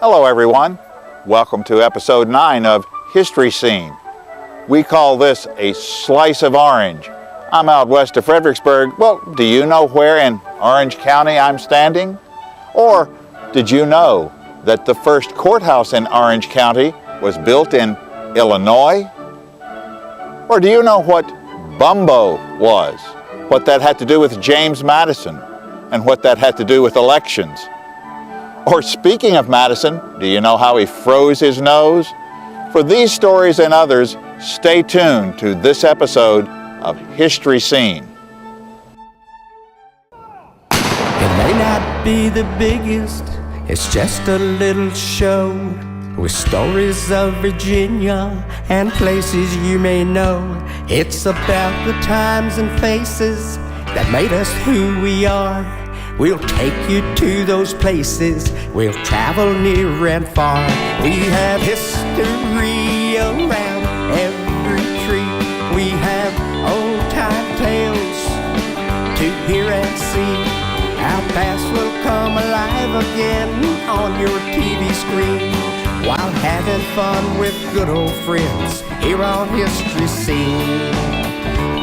Hello everyone. Welcome to episode 9 of History Scene. We call this a slice of orange. I'm out west of Fredericksburg. Well, do you know where in Orange County I'm standing? Or did you know that the first courthouse in Orange County was built in Illinois? Or do you know what Bumbo was? What that had to do with James Madison and what that had to do with elections? Or speaking of Madison, do you know how he froze his nose? For these stories and others, stay tuned to this episode of History Scene. It may not be the biggest, it's just a little show with stories of Virginia and places you may know. It's about the times and faces that made us who we are. We'll take you to those places, we'll travel near and far. We have history around every tree. We have old-time tales to hear and see. Our past will come alive again on your TV screen, while having fun with good old friends here on History Scene,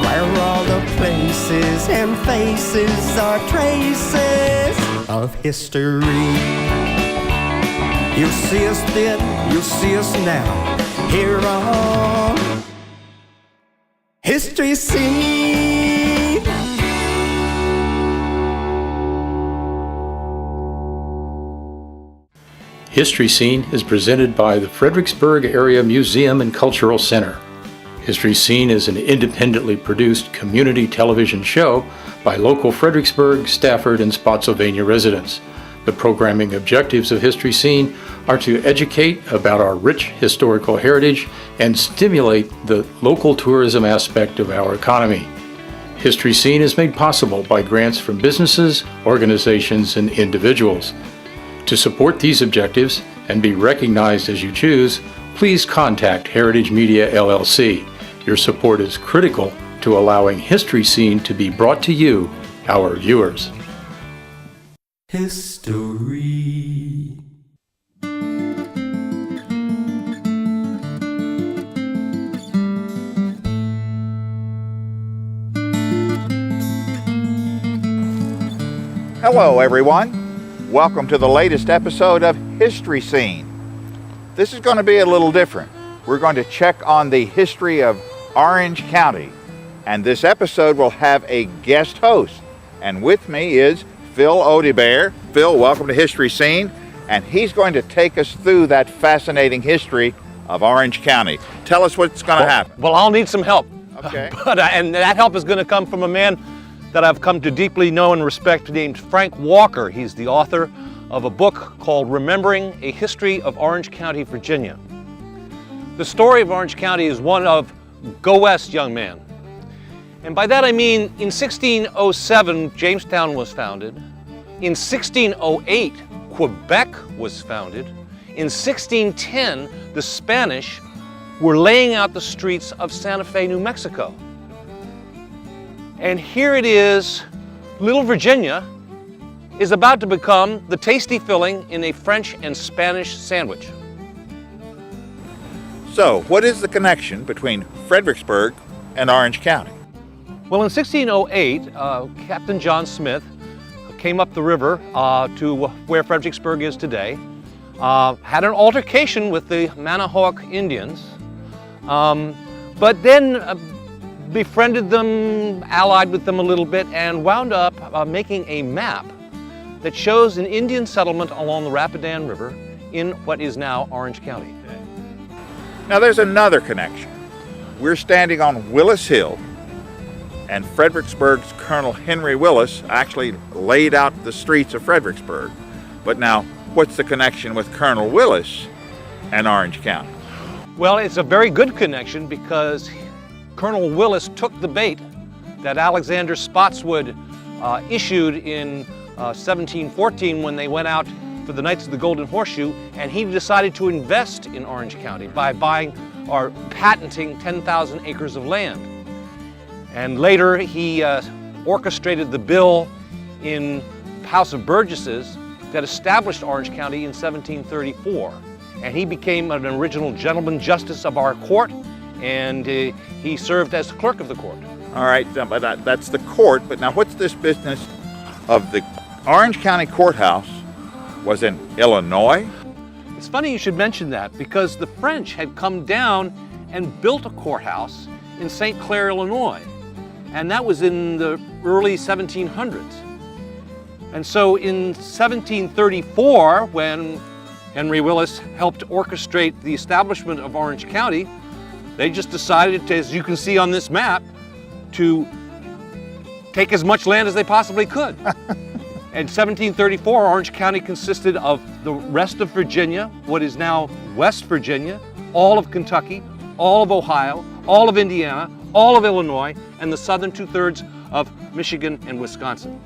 where all the places and faces are traces of history. You'll see us then, you'll see us now, here on History Scene. History Scene is presented by the Fredericksburg Area Museum and Cultural Center. History Scene is an independently produced community television show by local Fredericksburg, Stafford, and Spotsylvania residents. The programming objectives of History Scene are to educate about our rich historical heritage and stimulate the local tourism aspect of our economy. History Scene is made possible by grants from businesses, organizations, and individuals. To support these objectives and be recognized as you choose, please contact Heritage Media LLC. Your support is critical to allowing History Scene to be brought to you, our viewers. History. Hello everyone. Welcome to the latest episode of History Scene. This is going to be a little different. We're going to check on the history of Orange County, and this episode will have a guest host, and with me is Phil Audibert. Phil, welcome to History Scene, and he's going to take us through that fascinating history of Orange County. Tell us what's going to happen. Well, I'll need some help. Okay. And that help is going to come from a man that I've come to deeply know and respect named Frank Walker. He's the author of a book called Remembering a History of Orange County, Virginia. The story of Orange County is one of go west, young man. And by that I mean in 1607, Jamestown was founded. In 1608, Quebec was founded. In 1610, the Spanish were laying out the streets of Santa Fe, New Mexico. And here it is, little Virginia is about to become the tasty filling in a French and Spanish sandwich. So, what is the connection between Fredericksburg and Orange County? Well, in 1608, Captain John Smith came up the river to where Fredericksburg is today, had an altercation with the Manahoac Indians, but then befriended them, allied with them a little bit, and wound up making a map that shows an Indian settlement along the Rapidan River in what is now Orange County. Now there's another connection. We're standing on Willis Hill, and Fredericksburg's Colonel Henry Willis actually laid out the streets of Fredericksburg. But now, what's the connection with Colonel Willis and Orange County? Well, it's a very good connection because Colonel Willis took the bait that Alexander Spotswood issued in 1714 when they went out for the Knights of the Golden Horseshoe, and he decided to invest in Orange County by buying or patenting 10,000 acres of land. And later he orchestrated the bill in House of Burgesses that established Orange County in 1734. And he became an original gentleman justice of our court, and he served as clerk of the court. All right, but that's the court. But now what's this business of the Orange County Courthouse was in Illinois? It's funny you should mention that, because the French had come down and built a courthouse in St. Clair, Illinois. And that was in the early 1700s. And so in 1734, when Henry Willis helped orchestrate the establishment of Orange County, they just decided, as you can see on this map, to take as much land as they possibly could. In 1734, Orange County consisted of the rest of Virginia, what is now West Virginia, all of Kentucky, all of Ohio, all of Indiana, all of Illinois, and the southern two-thirds of Michigan and Wisconsin.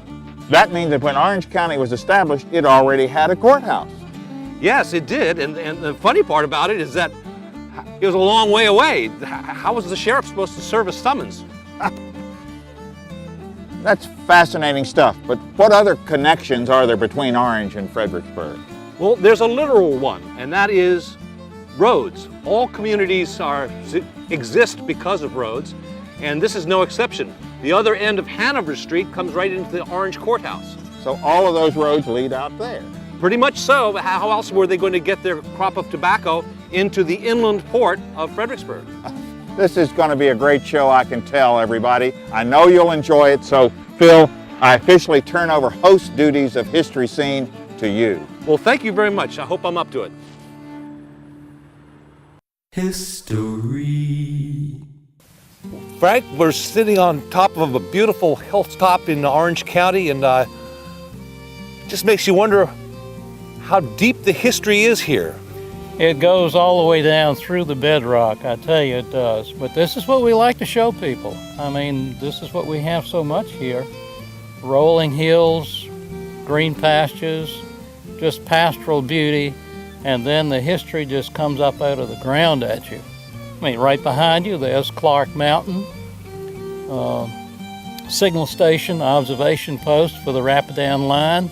That means that when Orange County was established, it already had a courthouse. Yes, it did, and the funny part about it is that it was a long way away. How was the sheriff supposed to serve a summons? That's fascinating stuff, but what other connections are there between Orange and Fredericksburg? Well, there's a literal one, and that is roads. All communities exist because of roads, and this is no exception. The other end of Hanover Street comes right into the Orange Courthouse. So all of those roads lead out there. Pretty much so. How else were they going to get their crop of tobacco into the inland port of Fredericksburg? This is going to be a great show, I can tell everybody. I know you'll enjoy it, so Phil, I officially turn over host duties of History Scene to you. Well, thank you very much. I hope I'm up to it. History. Frank, we're sitting on top of a beautiful hilltop in Orange County, and it just makes you wonder how deep the history is here. It goes all the way down through the bedrock, I tell you it does. But this is what we like to show people. I mean, this is what we have so much here. Rolling hills, green pastures, just pastoral beauty, and then the history just comes up out of the ground at you. I mean, right behind you, there's Clark Mountain, signal station, observation post for the Rapidan line,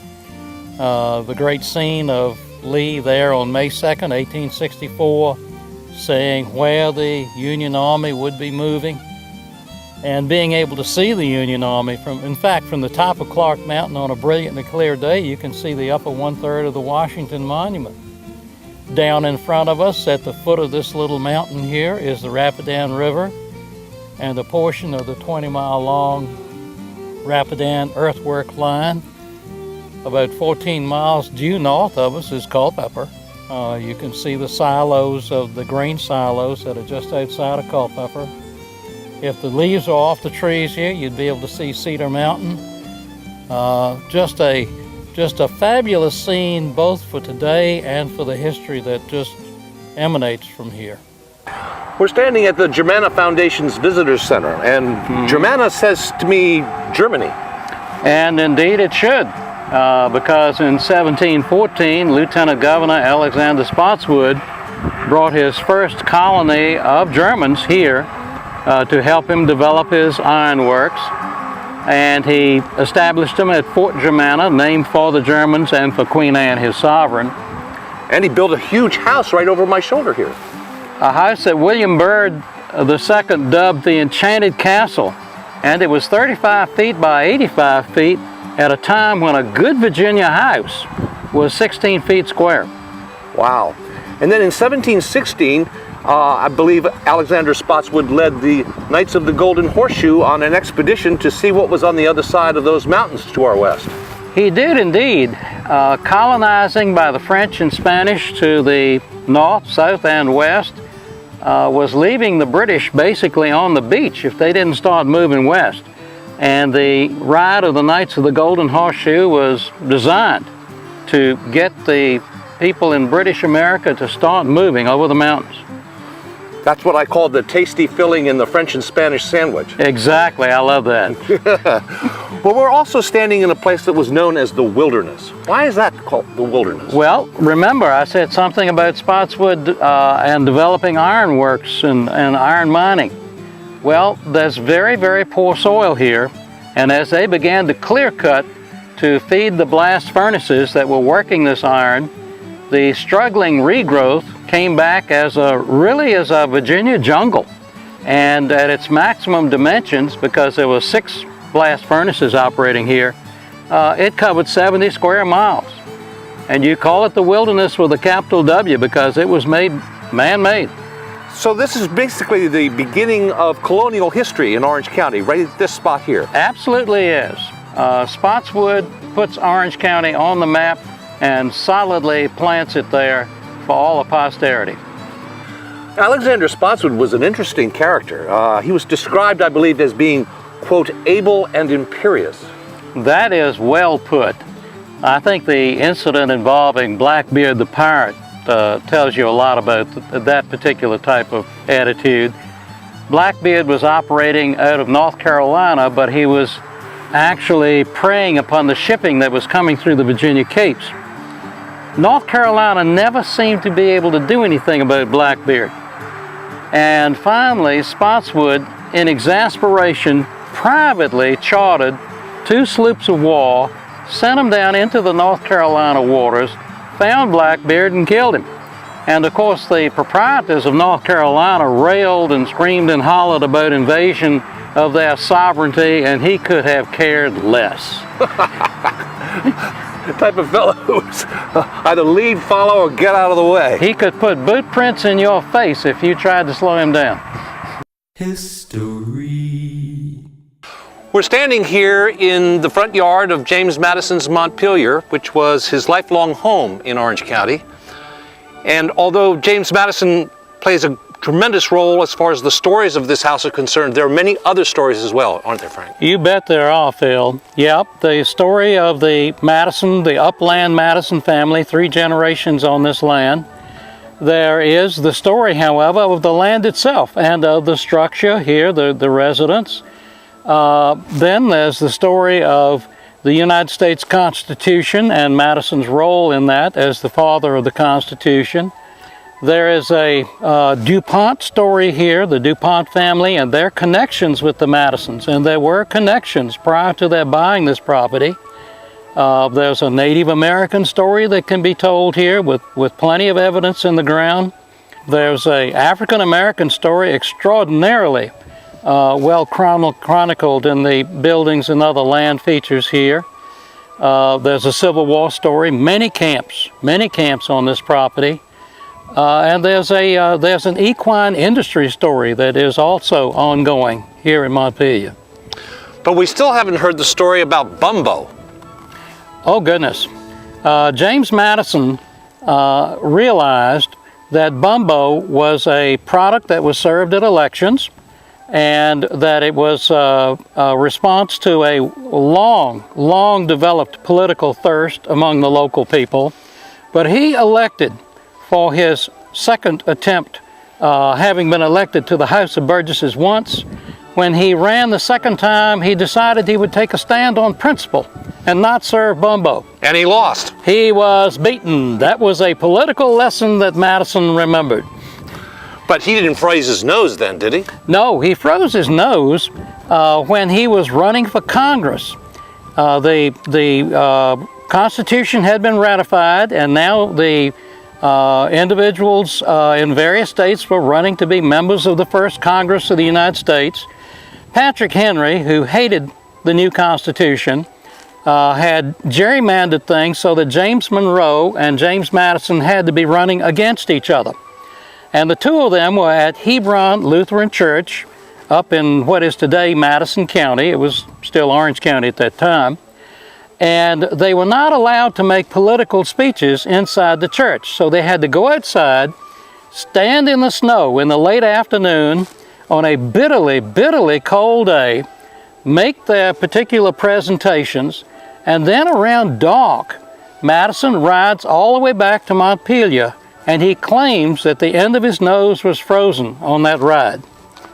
the great scene of Lee there on May 2nd, 1864, saying where the Union Army would be moving, and being able to see the Union Army from the top of Clark Mountain on a brilliant and clear day, you can see the upper one-third of the Washington Monument. Down in front of us, at the foot of this little mountain here, is the Rapidan River, and a portion of the 20-mile-long Rapidan earthwork line. About 14 miles due north of us is Culpeper. You can see the silos of the grain silos that are just outside of Culpeper. If the leaves are off the trees here, you'd be able to see Cedar Mountain. Just a fabulous scene, both for today and for the history that just emanates from here. We're standing at the Germanna Foundation's Visitors Center, and Germanna says to me, Germany. And indeed it should. Because in 1714, Lieutenant Governor Alexander Spotswood brought his first colony of Germans here to help him develop his ironworks. And he established them at Fort Germanna, named for the Germans and for Queen Anne, his sovereign. And he built a huge house right over my shoulder here. A house that William Byrd II dubbed the Enchanted Castle. And it was 35 feet by 85 feet at a time when a good Virginia house was 16 feet square. Wow. And then in 1716, I believe Alexander Spotswood led the Knights of the Golden Horseshoe on an expedition to see what was on the other side of those mountains to our west. He did indeed. Colonizing by the French and Spanish to the north, south, and west was leaving the British basically on the beach if they didn't start moving west. And the ride of the Knights of the Golden Horseshoe was designed to get the people in British America to start moving over the mountains. That's what I call the tasty filling in the French and Spanish sandwich. Exactly, I love that. But we're also standing in a place that was known as the wilderness. Why is that called the wilderness? Well, remember I said something about Spotswood and developing ironworks and iron mining. Well, there's very, very poor soil here, and as they began to clear cut to feed the blast furnaces that were working this iron, the struggling regrowth came back as really as a Virginia jungle. And at its maximum dimensions, because there were 6 blast furnaces operating here, it covered 70 square miles. And you call it the wilderness with a capital W because it was made man-made. So this is basically the beginning of colonial history in Orange County, right at this spot here. Absolutely is. Spotswood puts Orange County on the map and solidly plants it there for all of posterity. Alexander Spotswood was an interesting character. He was described, I believe, as being, quote, able and imperious. That is well put. I think the incident involving Blackbeard the pirate tells you a lot about that particular type of attitude. Blackbeard was operating out of North Carolina, but he was actually preying upon the shipping that was coming through the Virginia Capes. North Carolina never seemed to be able to do anything about Blackbeard. And finally, Spotswood, in exasperation, privately chartered 2 sloops of war, sent them down into the North Carolina waters, found Blackbeard and killed him. And of course the proprietors of North Carolina railed and screamed and hollered about invasion of their sovereignty, and he could have cared less. The type of fellow who's either lead, follow, or get out of the way. He could put boot prints in your face if you tried to slow him down. History. We're standing here in the front yard of James Madison's Montpelier, which was his lifelong home in Orange County. And although James Madison plays a tremendous role as far as the stories of this house are concerned, there are many other stories as well, aren't there, Frank? You bet there are, Phil. Yep, the story of the Madison, the upland Madison family, 3 generations on this land. There is the story, however, of the land itself and of the structure here, the residence. Then there's the story of the United States Constitution and Madison's role in that as the father of the Constitution. There is a DuPont story here, the DuPont family and their connections with the Madisons, and there were connections prior to their buying this property. There's a Native American story that can be told here with plenty of evidence in the ground. There's a African American story extraordinarily well chronicled in the buildings and other land features here. There's a Civil War story, many camps on this property. And there's an equine industry story that is also ongoing here in Montpelier. But we still haven't heard the story about Bumbo. Oh goodness. James Madison realized that Bumbo was a product that was served at elections, and that it was a response to a long developed political thirst among the local people. But he elected for his second attempt, having been elected to the House of Burgesses once. When he ran the second time, he decided he would take a stand on principle and not serve Bumbo. And he lost. He was beaten. That was a political lesson that Madison remembered. But he didn't freeze his nose then, did he? No, he froze his nose when he was running for Congress. The Constitution had been ratified, and now the individuals in various states were running to be members of the first Congress of the United States. Patrick Henry, who hated the new Constitution, had gerrymandered things so that James Monroe and James Madison had to be running against each other. And the 2 of them were at Hebron Lutheran Church up in what is today Madison County. It was still Orange County at that time. And they were not allowed to make political speeches inside the church. So they had to go outside, stand in the snow in the late afternoon on a bitterly cold day, make their particular presentations, and then around dark, Madison rides all the way back to Montpelier, and he claims that the end of his nose was frozen on that ride.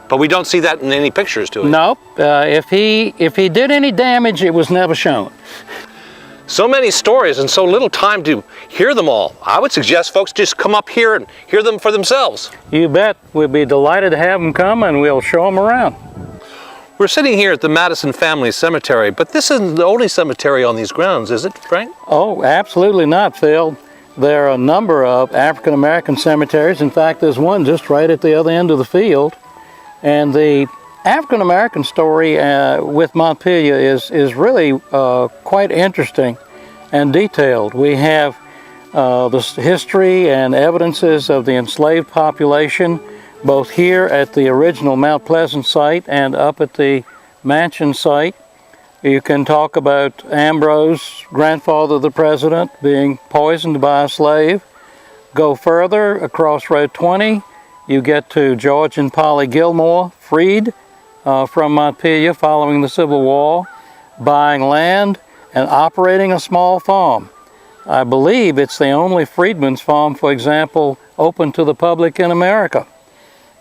But we don't see that in any pictures, do we? Nope. If he did any damage, it was never shown. So many stories and so little time to hear them all. I would suggest folks just come up here and hear them for themselves. You bet. We'll be delighted to have them come, and we'll show them around. We're sitting here at the Madison Family Cemetery, but this isn't the only cemetery on these grounds, is it, Frank? Oh, absolutely not, Phil. There are a number of African American cemeteries. In fact, there's one just right at the other end of the field. And the African American story with Montpelier is really quite interesting and detailed. We have the history and evidences of the enslaved population, both here at the original Mount Pleasant site and up at the mansion site. You can talk about Ambrose, grandfather of the president, being poisoned by a slave. Go further, across Road 20, you get to George and Polly Gilmore, freed from Montpelier following the Civil War, buying land and operating a small farm. I believe it's the only freedman's farm, for example, open to the public in America.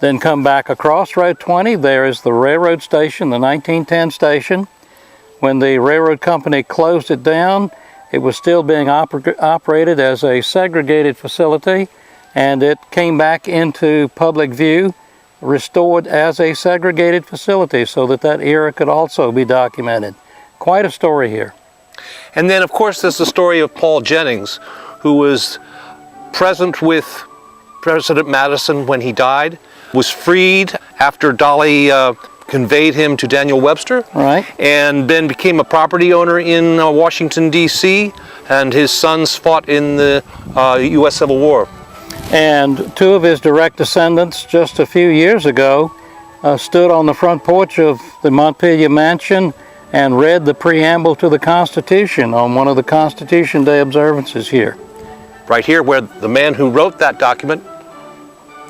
Then come back across Road 20, there is the railroad station, the 1910 station. When the railroad company closed it down, it was still being operated as a segregated facility, and it came back into public view, restored as a segregated facility so that that era could also be documented. Quite a story here. And then, of course, there's the story of Paul Jennings, who was present with President Madison when he died, was freed after Dolly conveyed him to Daniel Webster, right, and then became a property owner in Washington, D.C., and his sons fought in the U.S. Civil War. And two of his direct descendants just a few years ago stood on the front porch of the Montpelier Mansion and read the preamble to the Constitution on one of the Constitution Day observances here. Right here, where the man who wrote that document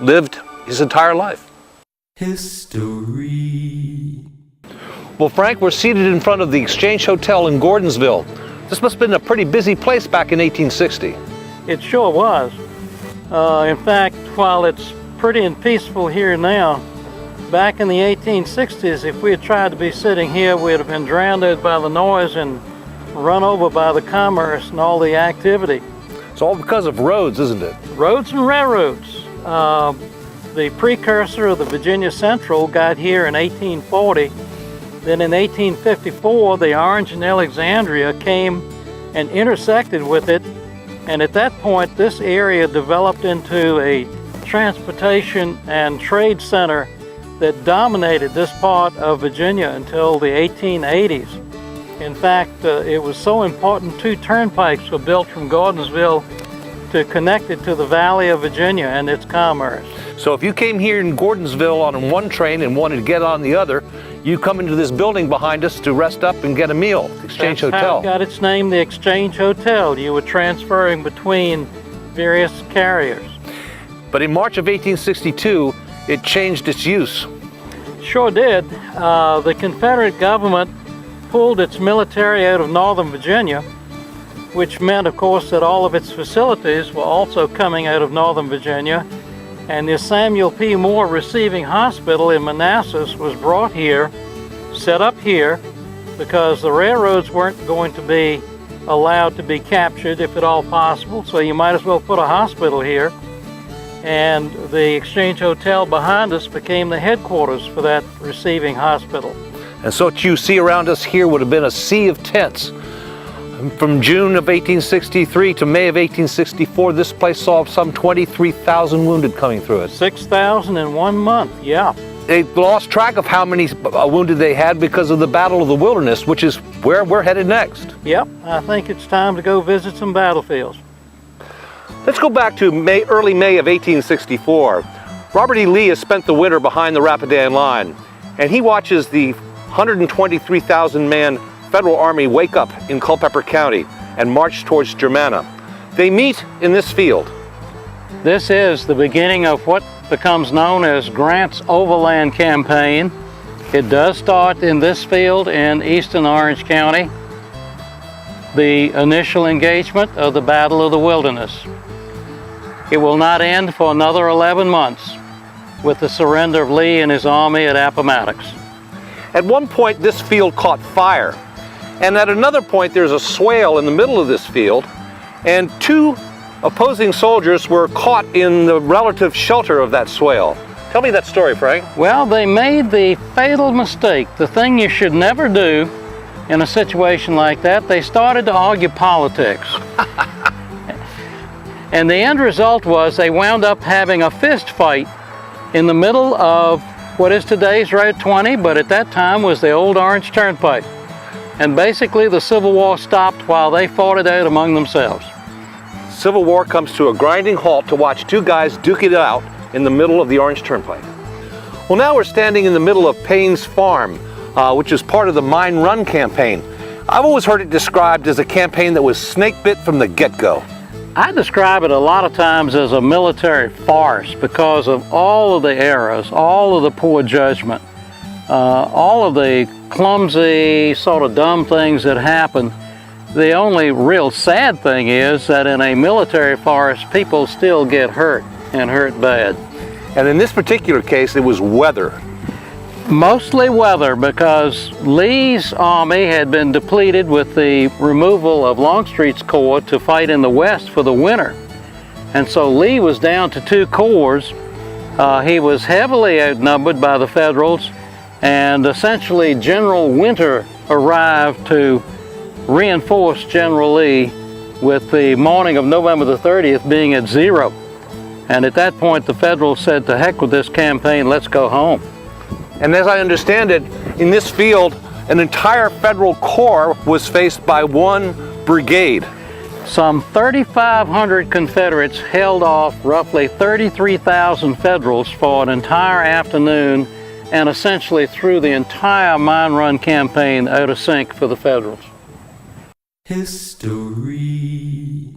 lived his entire life. History. Well, Frank, we're seated in front of the Exchange Hotel in Gordonsville. This must have been a pretty busy place back in 1860. It sure was. In fact, while it's pretty and peaceful here now, back in the 1860s, if we had tried to be sitting here, we'd have been drowned out by the noise and run over by the commerce and all the activity. It's all because of roads, isn't it? Roads and railroads. The precursor of the Virginia Central got here in 1840. Then in 1854, the Orange and Alexandria came and intersected with it. And at that point, this area developed into a transportation and trade center that dominated this part of Virginia until the 1880s. In fact, it was so important, 2 turnpikes were built from Gordonsville to connect it to the Valley of Virginia and its commerce. So if you came here in Gordonsville on one train and wanted to get on the other, you come into this building behind us to rest up and get a meal, the Exchange That's Hotel. How it got its name, the Exchange Hotel. You were transferring between various carriers. But in March of 1862, it changed its use. Sure did. The Confederate government pulled its military out of Northern Virginia, which meant, of course, that all of its facilities were also coming out of Northern Virginia. And the Samuel P. Moore Receiving Hospital in Manassas was brought here, set up here, because the railroads weren't going to be allowed to be captured, if at all possible, so you might as well put a hospital here. And the Exchange Hotel behind us became the headquarters for that receiving hospital. And so what you see around us here would have been a sea of tents. From June of 1863 to May of 1864, this place saw some 23,000 wounded coming through it. 6,000 in 1 month, yeah. They lost track of how many wounded they had because of the Battle of the Wilderness, which is where we're headed next. Yep, I think it's time to go visit some battlefields. Let's go back to early May of 1864. Robert E. Lee has spent the winter behind the Rapidan line, and he watches the 123,000-man Federal Army wake up in Culpeper County and march towards Germanna. They meet in this field. This is the beginning of what becomes known as Grant's Overland Campaign. It does start in this field in eastern Orange County, the initial engagement of the Battle of the Wilderness. It will not end for another 11 months with the surrender of Lee and his army at Appomattox. At one point, this field caught fire. And at another point, there's a swale in the middle of this field, and 2 opposing soldiers were caught in the relative shelter of that swale. Tell me that story, Frank. Well, they made the fatal mistake, the thing you should never do in a situation like that. They started to argue politics. And the end result was they wound up having a fist fight in the middle of what is today's Route 20, but at that time was the old Orange Turnpike. And basically the Civil War stopped while they fought it out among themselves. Civil War comes to a grinding halt to watch two guys duke it out in the middle of the Orange Turnpike. Well, now we're standing in the middle of Payne's Farm, which is part of the Mine Run campaign. I've always heard it described as a campaign that was snake-bit from the get-go. I describe it a lot of times as a military farce because of all of the errors, all of the poor judgment, all of the clumsy, sort of dumb things that happened. The only real sad thing is that in a military farce, people still get hurt, and hurt bad. And in this particular case, it was weather. Mostly weather, because Lee's army had been depleted with the removal of Longstreet's corps to fight in the west for the winter. And so Lee was down to 2 corps. He was heavily outnumbered by the Federals, and essentially General Winter arrived to reinforce General Lee, with the morning of November the 30th being at 0. And at that point, the Federals said, to heck with this campaign, let's go home. And as I understand it, in this field, an entire Federal corps was faced by one brigade. Some 3,500 Confederates held off roughly 33,000 Federals for an entire afternoon, and essentially threw the entire Mine Run campaign out of sync for the Federals. History.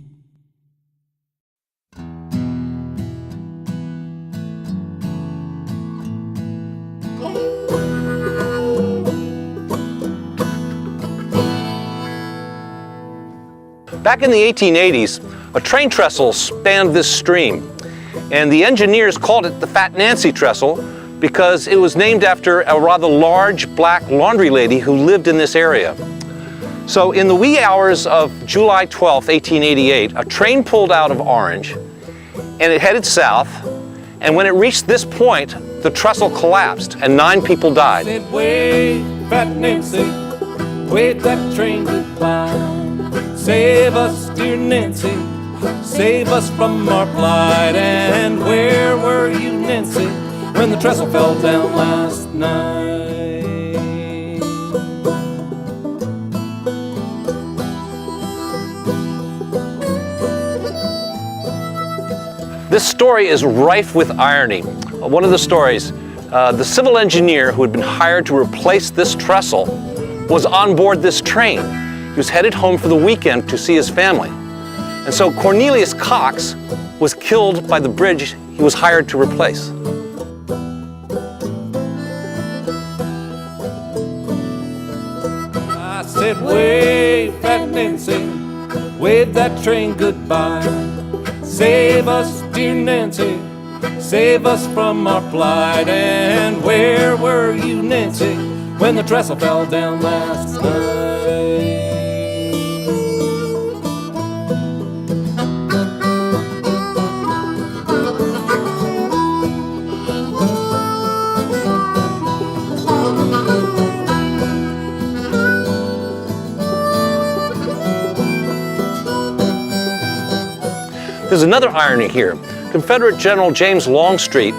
Back in the 1880s, a train trestle spanned this stream, and the engineers called it the Fat Nancy Trestle because it was named after a rather large black laundry lady who lived in this area. So in the wee hours of July 12, 1888, a train pulled out of Orange, and it headed south, and when it reached this point, the trestle collapsed and 9 people died. Said, wave, Fat Nancy, wave that train goodbye. Save us, dear Nancy, save us from our plight. And where were you, Nancy, when the trestle fell down last night? This story is rife with irony. One of the stories, the civil engineer who had been hired to replace this trestle was on board this train. He was headed home for the weekend to see his family. And so Cornelius Cox was killed by the bridge he was hired to replace. I said, wave, Fat Nancy, wave that train goodbye. Save us, dear Nancy, save us from our plight. And where were you, Nancy, when the trestle fell down last night? There's another irony here. Confederate General James Longstreet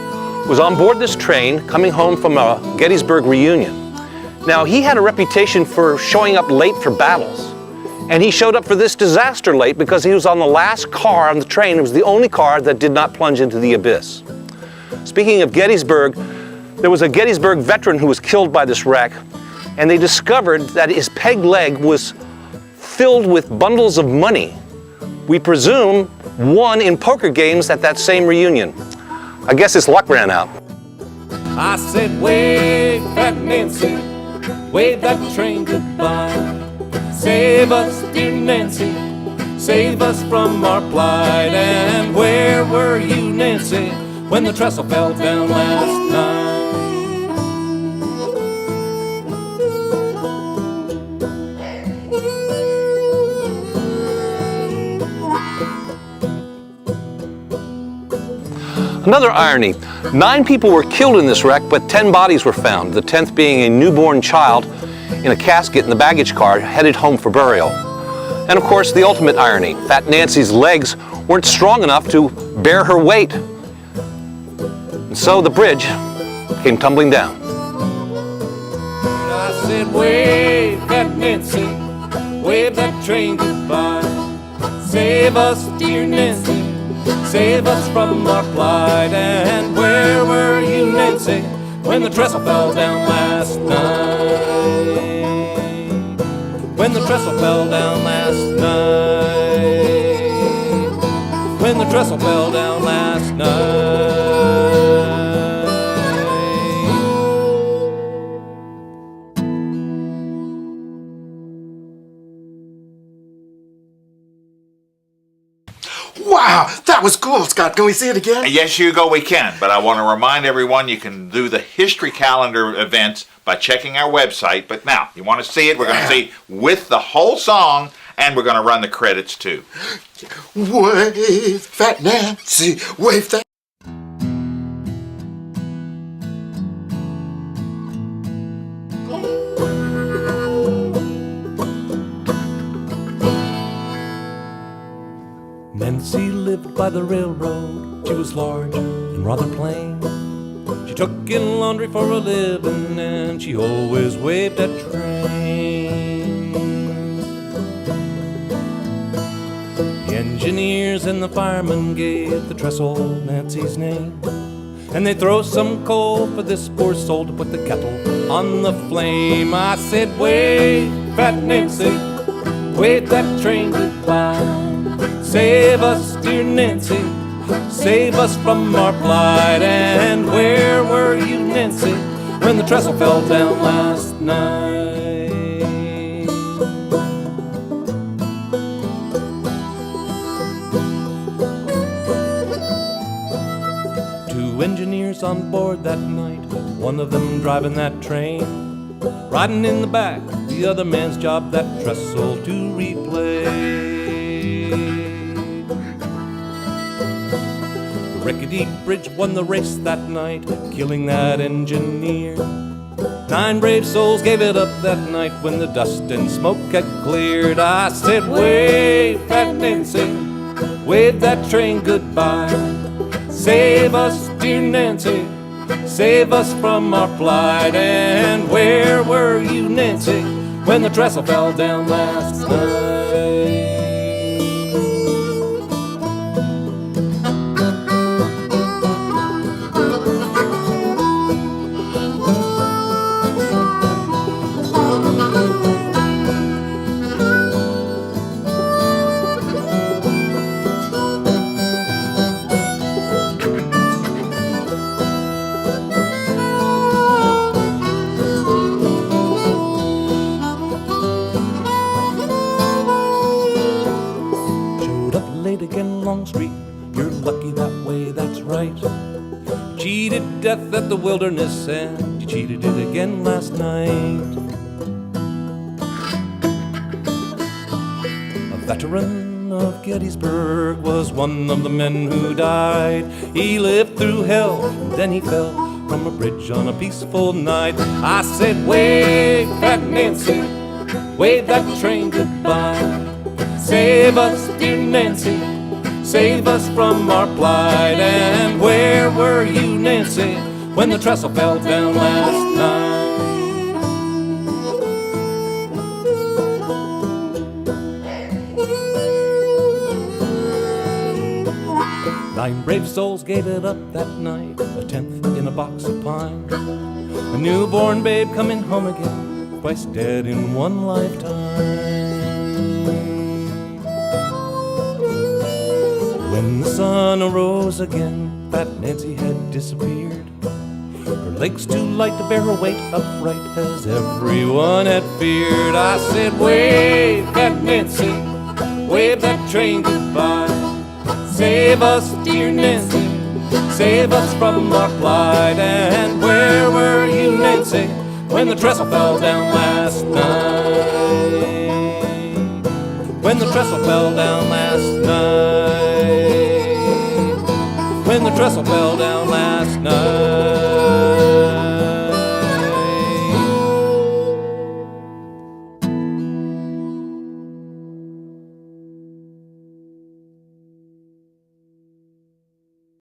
was on board this train coming home from a Gettysburg reunion. Now, he had a reputation for showing up late for battles, and he showed up for this disaster late because he was on the last car on the train. It was the only car that did not plunge into the abyss. Speaking of Gettysburg, there was a Gettysburg veteran who was killed by this wreck, and they discovered that his peg leg was filled with bundles of money. We presume won in poker games at that same reunion. I guess his luck ran out. I said, wave, Fat Nancy, wave that train goodbye. Save us, dear Nancy, save us from our plight. And where were you, Nancy, when the trestle fell down last night? Another irony, 9 people were killed in this wreck, but 10 bodies were found, the 10th being a newborn child in a casket in the baggage car headed home for burial. And of course, the ultimate irony, Fat Nancy's legs weren't strong enough to bear her weight. And so the bridge came tumbling down. I said, wave, Fat Nancy, wave that train goodbye. Save us, dear Nancy, save us from our plight. And where were you, Nancy, when the trestle fell down last night? When the trestle fell down last night. When the trestle fell down last night. Wow, that was cool, Scott. Can we see it again? Yes, Hugo, we can. But I want to remind everyone you can do the history calendar events by checking our website. But now, you want to see it? We're going to see with the whole song, and we're going to run the credits too. Wave, Fat Nancy, wave that. Nancy lived by the railroad. She was large and rather plain. She took in laundry for a living, and she always waved at trains. The engineers and the firemen gave the trestle Nancy's name, and they throw some coal for this poor soul to put the kettle on the flame. I said, wave, Fat Nancy, wave that train goodbye. Save us, dear Nancy, save us from our plight. And where were you, Nancy, when the trestle fell down last night? 2 engineers on board that night, one of them driving that train, riding in the back, the other man's job that trestle to replay. The rickety bridge won the race that night, killing that engineer. 9 brave souls gave it up that night when the dust and smoke had cleared. I said, wave, Fat Nancy, wave that train goodbye. Save us, dear Nancy, save us from our plight. And where were you, Nancy, when the trestle fell down last night? Cheated death at the wilderness, and you cheated it again last night. A veteran of Gettysburg was one of the men who died. He lived through hell, and then he fell from a bridge on a peaceful night. I said, wave, Fat Nancy, wave that train goodbye. Save us, dear Nancy, save us from our plight. And where were you, Nancy, when the trestle fell down last night? 9 brave souls gave it up that night, a 10th in a box of pine. A newborn babe coming home again, twice dead in one lifetime. When the sun arose again, Fat Nancy had disappeared. Her legs too light to bear her weight upright, as everyone had feared. I said, wave, Fat Nancy, wave that train goodbye. Save us, dear Nancy, save us from our plight. And where were you, Nancy, when the trestle fell down last night? When the trestle fell down last night. when the trestle fell down last night.